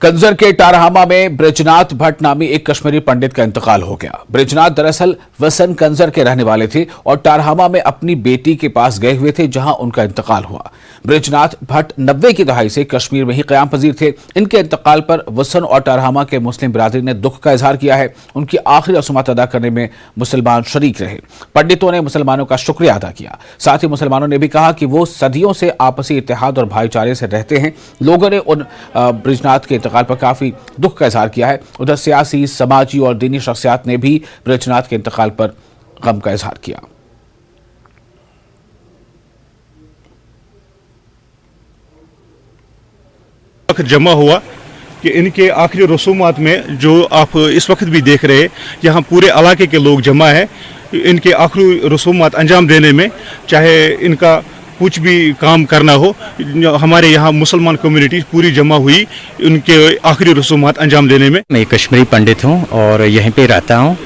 कंजर के टारहामा में बृजनाथ भट्ट नामी एक कश्मीरी पंडित का इंतकाल हो गया। बृजनाथ दरअसल वसन कंजर के रहने वाले थे और टारहामा में अपनी बेटी के पास गए हुए थे, जहां उनका इंतकाल हुआ। बृजनाथ भट्ट 90 की दहाई से कश्मीर में ही क़याम पजीर थे। इनके इंतकाल पर वसन और टारहामा के मुस्लिम बिरादरी ने दुख का इजहार किया है। उनकी आखिरी रसूमात अदा करने में मुसलमान शरीक रहे। पंडितों ने मुसलमानों का शुक्रिया अदा किया। साथ ही मुसलमानों ने भी कहा कि वो सदियों से आपसी इत्तेहाद और भाईचारे से रहते हैं। लोगों ने उन बृजनाथ के इंतकाल पर काफी दुख का इजहार किया है। उधर सियासी, समाजी और दीनी शख्सियात ने भी बृजनाथ के इंतकाल पर गम का इजहार किया। जमा हुआ कि इनके आखिरी रसूमात में जो आप इस वक्त भी देख रहे हैं, यहाँ पूरे इलाके के लोग जमा है इनके आखिरी रसूमात अंजाम देने में। चाहे इनका कुछ भी काम करना हो, हमारे यहाँ मुसलमान कम्युनिटी पूरी जमा हुई उनके आखिरी रसूमात अंजाम देने में। मैं कश्मीरी पंडित हूँ और यहीं पे रहता हूँ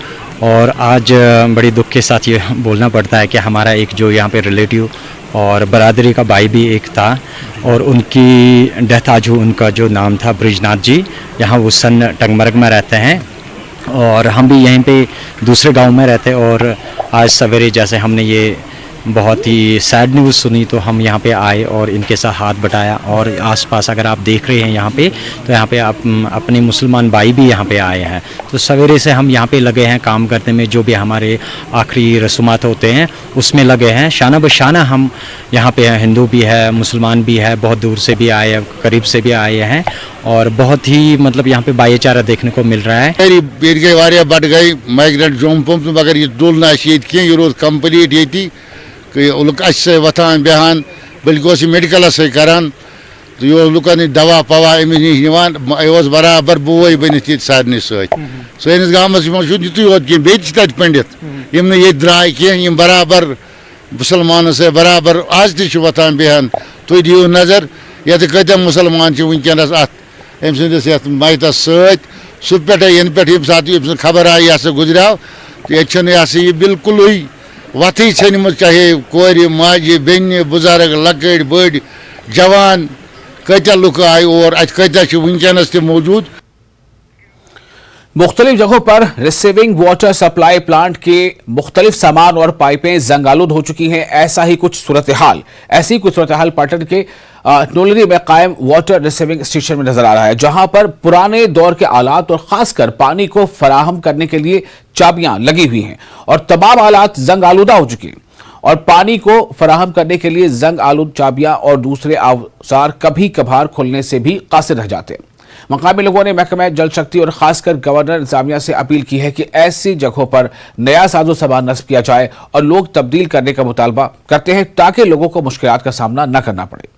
और आज बड़ी दुख के साथ ये बोलना पड़ता है कि हमारा एक जो यहाँ पे रिलेटिव और बरादरी का भाई भी एक था और उनकी डेथ आज हुई। उनका जो नाम था बृजनाथ जी, यहाँ वो सन टंगमर्ग में रहते हैं और हम भी यहीं पे दूसरे गांव में रहते। और आज सवेरे जैसे हमने ये बहुत ही सैड न्यूज़ सुनी तो हम यहाँ पे आए और इनके साथ हाथ बटाया। और आसपास अगर आप देख रहे हैं यहाँ पे, तो यहाँ पे आप अपने मुसलमान भाई भी यहाँ पे आए हैं। तो सवेरे से हम यहाँ पे लगे हैं काम करने में, जो भी हमारे आखिरी रसूमात होते हैं उसमें लगे हैं। शाना बशाना हम यहाँ पे हैं, हिंदू भी है, मुसलमान भी है, बहुत दूर से भी आए, करीब से भी आए हैं और बहुत ही मतलब यहाँ पे भाईचारा देखने को मिल रहा है। गई बढ़ गई माइग्रेंट जोम पम्प मगर ये डुल ना ये रोज कंप्लीट ये वथान बेहान बल्कि मेडिकल करान तो यह लुकन दवा पवा अमिस नश बराबर बोई बन सारे सैनिस गाँव युत पंडित यम ये द्राय कह बराबर मुसलमान से बराबर आज तथान बेहान तुम दिव नजर ये कत मुसलमान वनकस अम सस मैतस सह पे इन पे सात खबर आई यह गुजराव तो ये बिल्कुल वथी छन, चाहे कोर माजे बेन बुजुर्ग लकड़ बड़ जवान कत लुक आए और कत वनकस मौजूद। मुख्तलिफ जगहों पर रिसीविंग वाटर सप्लाई प्लांट के मुख्तलिफ सामान और पाइपें जंगालुद हो चुकी हैं। ऐसी कुछ सूरत हाल पाटन के नोलरी में कायम वाटर रिसीविंग स्टेशन में नजर आ रहा है, जहां पर पुराने दौर के आलात और खासकर पानी को फराहम करने के लिए चाबियां लगी हुई हैं और तमाम आलात जंग आलूदा हो चुके हैं और पानी को फराहम करने के लिए जंग आलूद चाबियां और दूसरे औजार कभी कभार खुलने से भी कासिर रह जाते हैं। मकामी लोगों ने महकमा जल शक्ति और खासकर गवर्नर इंतजामिया से अपील की है कि ऐसी जगहों पर नया साजो सामान नस्ब किया जाए और लोग तब्दील करने का मुतालबा करते हैं ताकि लोगों को मुश्किलात का सामना न करना पड़े।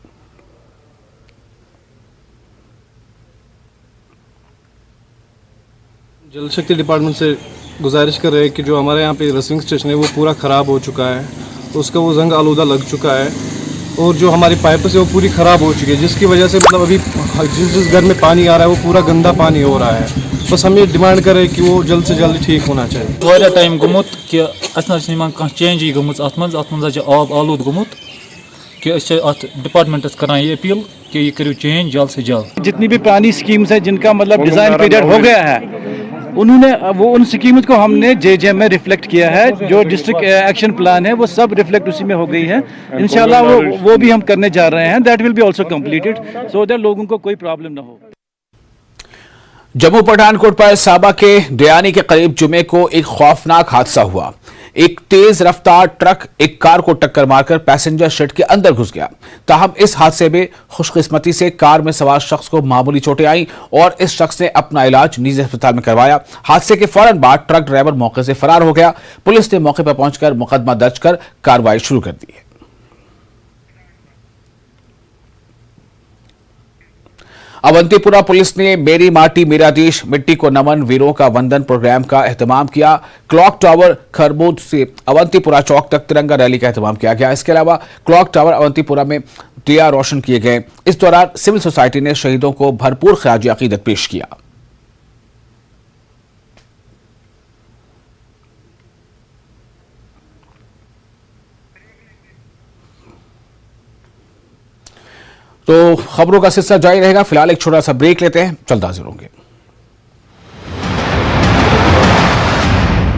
जल शक्ति डिपार्टमेंट से गुजारिश कर रहे हैं कि जो हमारे यहाँ पे रिसीविंग स्टेशन है वो पूरा ख़राब हो चुका है, तो उसका वो जंग आलूदा लग चुका है और जो हमारी पाइप है वो पूरी ख़राब हो चुकी है, जिसकी वजह से मतलब अभी जिस घर में पानी आ रहा है वो पूरा गंदा पानी हो रहा है। बस हम ये डिमांड कर रहे हैं कि वो जल्द से जल्द ठीक होना चाहिए। टाइम गुमुत कि अत चेंज गमुत अत आब आलूद गुमुत कि डिपार्टमेंटस करान ये अपील कि ये करो चेंज जल्द से जल्द। जितनी भी पुरानी स्कीम्स है जिनका मतलब डिज़ाइन पीरियड हो गया है, उन्होंने वो उन स्कीम्स को हमने जे में रिफ्लेक्ट किया है। जो डिस्ट्रिक्ट एक्शन प्लान है वो सब रिफ्लेक्ट उसी में हो गई है। इंशाल्लाह वो भी हम करने जा रहे हैं। That will be also completed so that लोगों को कोई प्रॉब्लम ना हो। जम्मू पठानकोट पर साबा के डयानी के करीब जुमे को एक खौफनाक हादसा हुआ। एक तेज रफ्तार ट्रक एक कार को टक्कर मारकर पैसेंजर शेड के अंदर घुस गया। ताहम इस हादसे में खुशकिस्मती से कार में सवार शख्स को मामूली चोटें आईं और इस शख्स ने अपना इलाज निजी अस्पताल में करवाया। हादसे के फौरन बाद ट्रक ड्राइवर मौके से फरार हो गया। पुलिस ने मौके पर पहुंचकर मुकदमा दर्ज कर कार्रवाई शुरू कर दी है। अवंतीपुरा पुलिस ने मेरी माटी मेरा देश मिट्टी को नमन वीरों का वंदन प्रोग्राम का एहतमाम किया। क्लॉक टावर खरबूद से अवंतीपुरा चौक तक तिरंगा रैली का एहतमाम किया गया। इसके अलावा क्लॉक टावर अवंतीपुरा में दिया रोशन किए गए। इस दौरान सिविल सोसाइटी ने शहीदों को भरपूर ख़िराज अकीदत पेश किया। तो खबरों का सिलसिला जारी रहेगा। फिलहाल एक छोटा सा ब्रेक लेते हैं, जल्द हाजिर होंगे।